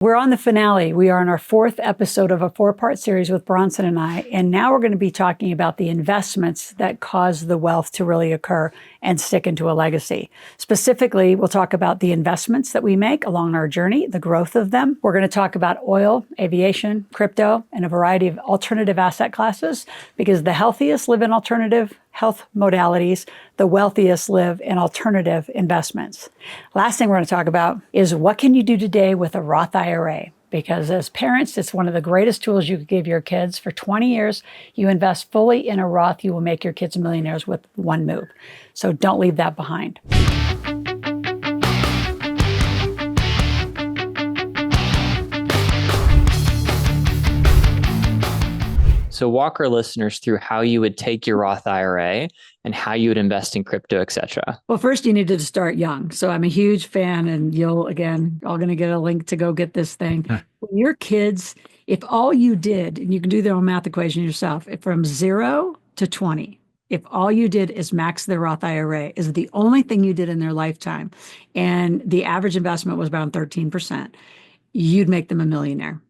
We're on the finale. We are in our fourth episode of a four-part series with Bronson and I, and now we're going to be talking about the investments that cause the wealth to really occur and stick into a legacy. Specifically, we'll talk about the investments that we make along our journey, the growth of them. We're going to talk about oil, aviation, crypto, and a variety of alternative asset classes, because the healthiest live in alternative health modalities, the wealthiest live in alternative investments. Last thing we're going to talk about is what can you do today with a Roth IRA? Because as parents, it's one of the greatest tools you could give your kids. For 20 years, you invest fully in a Roth, you will make your kids millionaires with one move. So don't leave that behind. So walk our listeners through how you would take your Roth IRA and how you would invest in crypto, et cetera. Well, first you needed to start young. So I'm a huge fan, and you'll, again, all going to get a link to go get this thing. When your kids, if all you did, and you can do their own math equation yourself, if from 0 to 20, if all you did is max their Roth IRA, is the only thing you did in their lifetime, and the average investment was around 13%, you'd make them a millionaire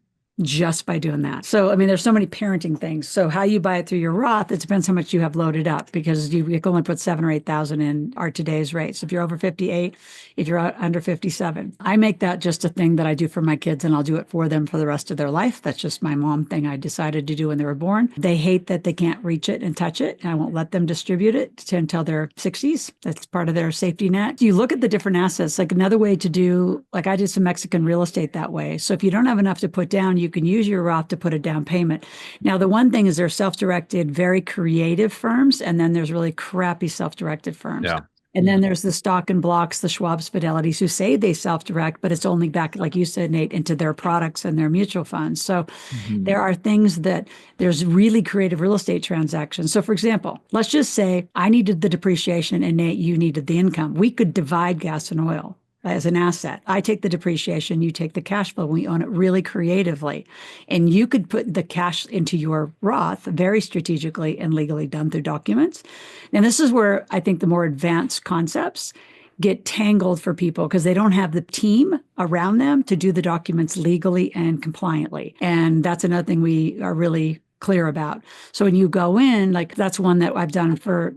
just by doing that. So, I mean, there's so many parenting things. So how you buy it through your Roth, it depends how much you have loaded up, because you can only put 7,000 or 8,000 in our today's rates. If you're over 58, if you're under 57, I make that just a thing that I do for my kids, and I'll do it for them for the rest of their life. That's just my mom thing I decided to do when they were born. They hate that they can't reach it and touch it, and I won't let them distribute it until their 60s. That's part of their safety net. You look at the different assets, like another way to do, like I did some Mexican real estate that way. So if you don't have enough to put down, you can use your Roth to put a down payment. Now, the one thing is there's self-directed, very creative firms, and then there's really crappy self-directed firms. Yeah. And then there's the stock and blocks, the Schwab's, Fidelities, who say they self-direct, but it's only back, like you said, Nate, into their products and their mutual funds. So there are things that there's really creative real estate transactions. So for example, let's just say I needed the depreciation and Nate, you needed the income. We could divide gas and oil as an asset. I take the depreciation, you take the cash flow. We own it really creatively. And you could put the cash into your Roth very strategically and legally done through documents. And this is where I think the more advanced concepts get tangled for people, because they don't have the team around them to do the documents legally and compliantly. And that's another thing we are really clear about. So when you go in, like that's one that I've done for,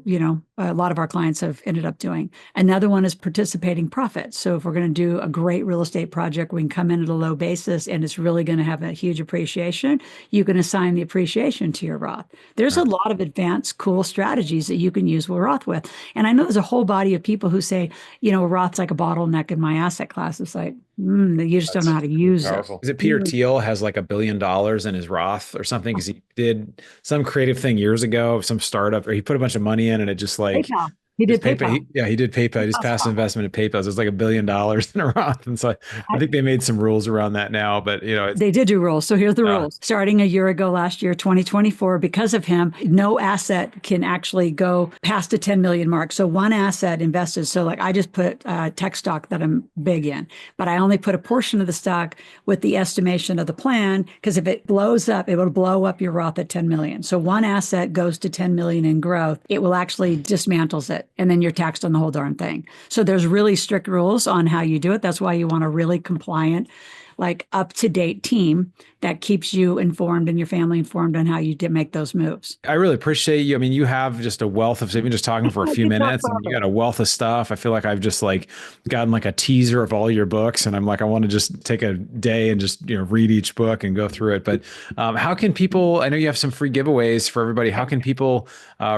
a lot of our clients have ended up doing. Another one is participating profits. So if we're going to do a great real estate project, we can come in at a low basis and it's really going to have a huge appreciation. You can assign the appreciation to your Roth. There's a lot of advanced, cool strategies that you can use with Roth with. And I know there's a whole body of people who say, Roth's like a bottleneck in my asset class. It's like, you just don't know how to use powerful. it. Is it Peter Thiel has like $1 billion in his Roth or something? Because he did some creative thing years ago, some startup, or he put a bunch of money in and it just like PayPal. He did PayPal. He did PayPal. His passive investment in PayPal. So it's like $1 billion in a Roth. And so I think they made some rules around that now, but they did do rules. So here's the rules. Starting a year ago, last year, 2024, because of him, no asset can actually go past a 10 million mark. So one asset invested. So like I just put tech stock that I'm big in, but I only put a portion of the stock with the estimation of the plan, because if it blows up, it will blow up your Roth at 10 million. So one asset goes to 10 million in growth, it will actually dismantles it. And then you're taxed on the whole darn thing. So there's really strict rules on how you do it. That's why you want a really compliant, like up-to-date team that keeps you informed and your family informed on how you did make those moves. I really appreciate you. I mean, you have just a wealth of, even just talking for a few minutes, and you got a wealth of stuff. I feel like I've just like gotten like a teaser of all your books, and I'm like, I want to just take a day and just, read each book and go through it. But how can people, I know you have some free giveaways for everybody. How can people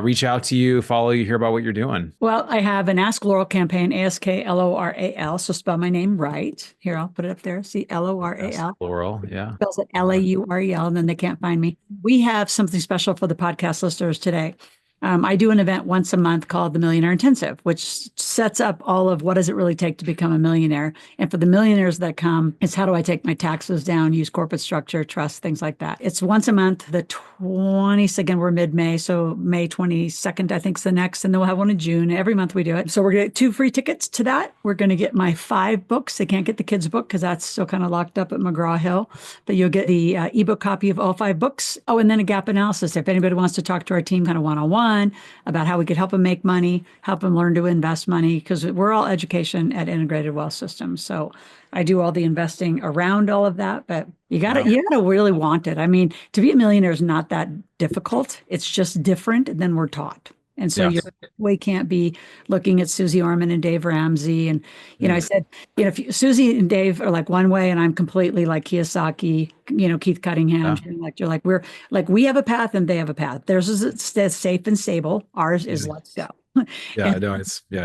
reach out to you, follow you, hear about what you're doing? Well, I have an Ask Loral campaign, AskLoral. So spell my name right. Here, I'll put it up there. See, Loral. Loral, yeah. Spells it Laurel, and then they can't find me. We have something special for the podcast listeners today. I do an event once a month called the Millionaire Intensive, which sets up all of what does it really take to become a millionaire. And for the millionaires that come, it's how do I take my taxes down, use corporate structure, trust, things like that. It's once a month, the 22nd, we're mid-May, so May 22nd, I think is the next, and then we'll have one in June. Every month we do it. So we're going to get 2 free tickets to that. We're going to get my 5 books. They can't get the kids' book because that's still kind of locked up at McGraw-Hill, but you'll get the ebook copy of all 5 books. Oh, and then a gap analysis. If anybody wants to talk to our team kind of one-on-one, fun, about how we could help them make money, help them learn to invest money, because we're all education at Integrated Wealth Systems. So I do all the investing around all of that, but you gotta really want it. I mean, to be a millionaire is not that difficult. It's just different than we're taught. And so your way can't be looking at Susie Orman and Dave Ramsey. And, I said, if Susie and Dave are like one way and I'm completely like Kiyosaki, Keith Cunningham, you're like, we have a path and they have a path. Theirs is safe and stable. Ours is let's go.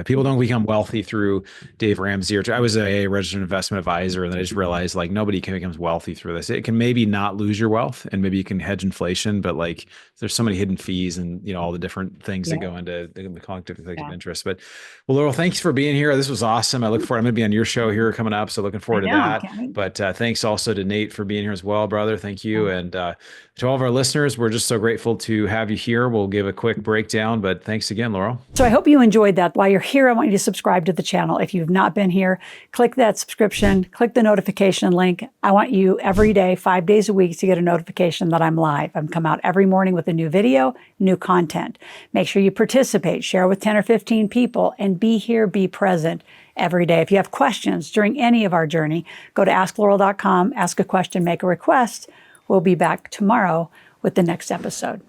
People don't become wealthy through Dave Ramsey I was a registered investment advisor, and then I just realized like nobody becomes wealthy through this. It can maybe not lose your wealth, and maybe you can hedge inflation, but like there's so many hidden fees and all the different things that go into the collective things of interest. But Laurel, thanks for being here. This was awesome. I'm going to be on your show here coming up, so looking forward to that. But thanks also to Nate for being here as well, brother. Thank you. And to all of our listeners, we're just so grateful to have you here. We'll give a quick breakdown, but thanks again, Laurel. So I hope you enjoyed that. While you're here, I want you to subscribe to the channel. If you've not been here, click that subscription, click the notification link. I want you every day, 5 days a week, to get a notification that I'm live. I'm come out every morning with a new video, new content. Make sure you participate, share with 10 or 15 people, and be here, be present every day. If you have questions during any of our journey, go to asklaurel.com, ask a question, make a request. We'll be back tomorrow with the next episode.